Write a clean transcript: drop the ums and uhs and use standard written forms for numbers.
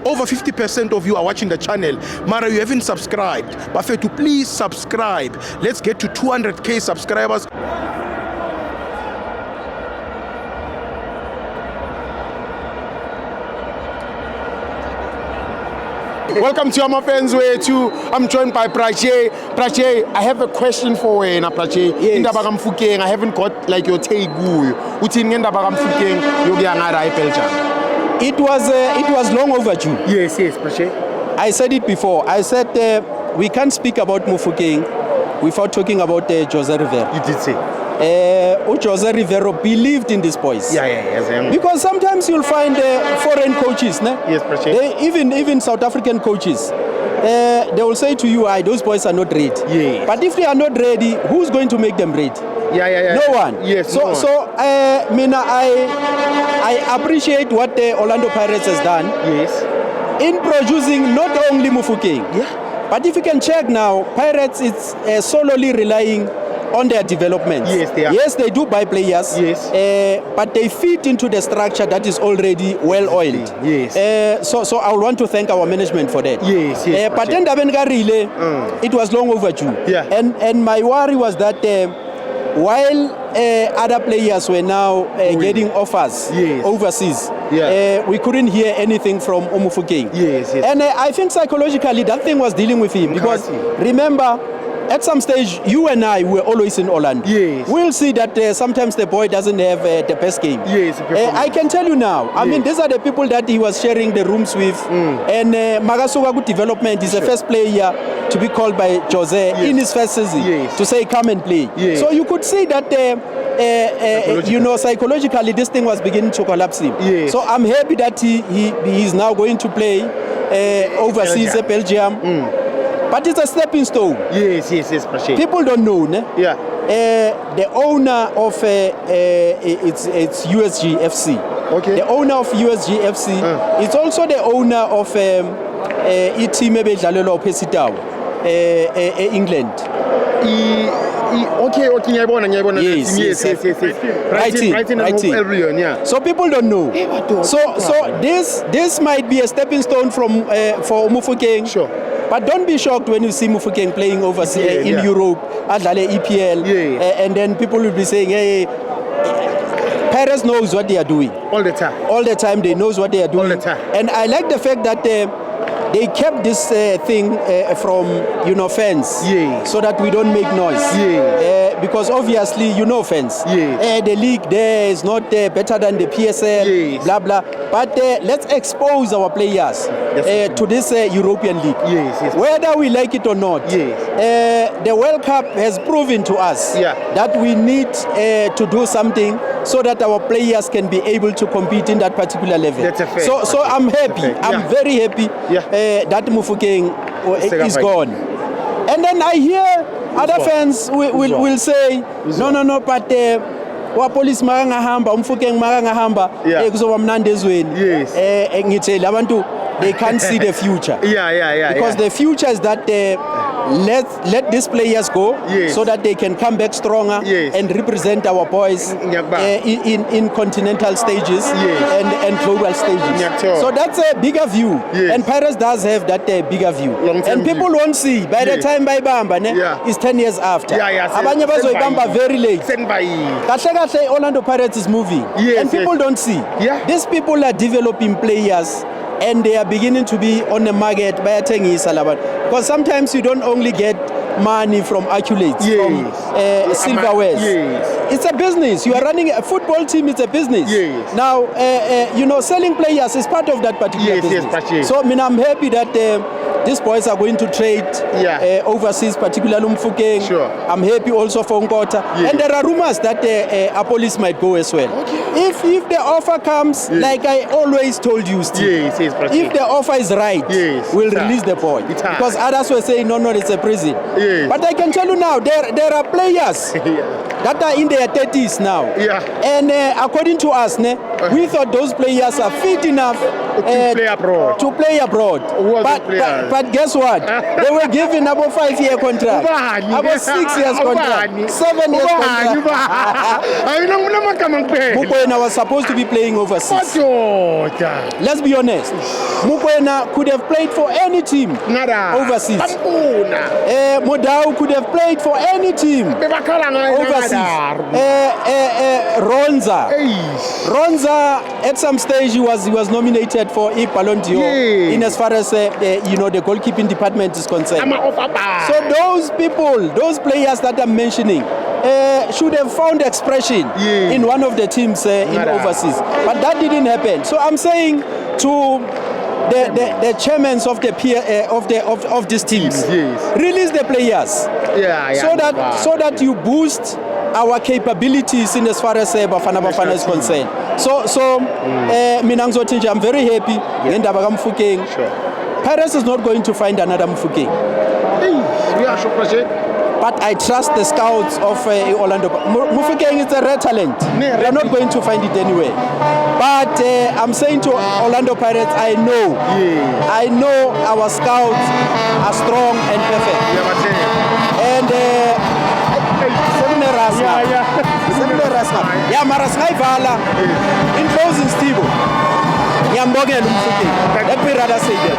Over 50% of you are watching the channel. Mara, you haven't subscribed. Bafethu, please subscribe. Let's get to 200k subscribers. Welcome to my fans way too. I'm joined by Prache. Prache, I have a question for you, Prache. Yes. I haven't got like your take. It was long overdue. Yes, Prache. I said it before. I said we can't speak about Mofokeng without talking about Jose Rivero. You did say. Jose Rivero believed in these boys. Yes. Because sometimes you'll find foreign coaches, ne? Yes, Prache. Even South African coaches, they will say to you, those boys are not ready. Yes. But if they are not ready, who's going to make them ready? No one. Yes. I appreciate what the Orlando Pirates has done. Yes. In producing not only Mofokeng, but if you can check now, Pirates is solely relying on their development. Yes, they are. Yes, they do buy players. Yes. But they fit into the structure that is already well oiled. Yes. So I want to thank our management for that. Yes. But then it was long overdue. Yeah. And my worry was that while other players were now getting offers overseas, we couldn't hear anything from Mofokeng. Yes. And I think psychologically that thing was dealing with him because remember, at some stage, you and I were always in Orlando. Yes. We'll see that sometimes the boy doesn't have the best game. Yes. I can tell you now. I mean, these are the people that he was sharing the rooms with. And Magasuga Good Development is the first player to be called by Jose in his first season to say, come and play. Yes. So you could see that, psychologically, this thing was beginning to collapse him. Yes. So I'm happy that he is now going to play overseas at Belgium. But it's a stepping stone. Yes, Prache. People don't know, ne? Yeah. The owner of it's USG FC. Okay. The owner of USG FC. It's also the owner of team Pesitao, England. Okay. Yes. Right. So people don't know. So this might be a stepping stone for Mofokeng. Sure. But don't be shocked when you see Mofokeng playing overseas in Europe, Adlale EPL, and then people will be saying, hey, Perez knows what they are doing. All the time. All the time they knows what they are doing. All the time. And I like the fact that they kept this thing from fans, so that we don't make noise. Because obviously fans. The league there is not better than the PSL, blah blah. But let's expose our players to this European league. Whether we like it or not. The World Cup has proven to us that we need to do something so that our players can be able to compete in that particular level. That's a fact. So I'm happy. I'm very happy that Mofokeng is gone. And then I hear other fans will say, no, but wa police makangahamba Mofokeng makangahamba kuzoba mnandi ezweni. Ngithele abantu they can't see the future. Because the future is that let these players go so that they can come back stronger and represent our boys in continental stages and global stages. So that's a bigger view. And Pirates does have that bigger view. And people won't see. By the time by Bamba, it's 10 years after. Abanye bazoyibamba very late. Kahle Orlando Pirates is moving. And people don't see. These people are developing players and they are beginning to be on the market by because sometimes you don't only get money from accolades, from silverwares. It's a business. You are running a football team, it's a business. Now, selling players is part of that particular business. So I'm happy that these boys are going to trade overseas, particularly Mofokeng. I'm happy also for Nkota. And there are rumors that Apolis might go as well. If the offer comes, like I always told you, Steve, if the offer is right, we'll release the boy. Because others were saying, no, it's a prison. But I can tell you now, there are players that are in their 30s now. And according to us, we thought those players are fit enough play abroad. To play abroad. Who are but, the players? but guess what? They were given about 5-year contract. Ubani? About 6 years contract. Ubani? 7 years Ubani? contract. Mukwena was supposed to be playing overseas. Let's be honest. Mukwena could have played for any team overseas. Modau could have played for any team overseas. Ronza, at some stage, he was nominated for a Ballon d'Or in as far as the goalkeeping department is concerned. So those people, those players that I'm mentioning, should have found expression in one of the teams in overseas, but that didn't happen. So I'm saying to the chairmen of the of these teams, release the players, so that you boost our capabilities in as far as Bafana Bafana is concerned. So mina ngizothi nje I'm very happy ngendaba kaMfukeng. Paris is not going to find another Mufukeng. But I trust the scouts of Orlando. Mufukeng is a rare talent. They are not going to find it anywhere. But I'm saying to Orlando Pirates, I know our scouts are strong and perfect. And in closing, Steve, let me rather say that.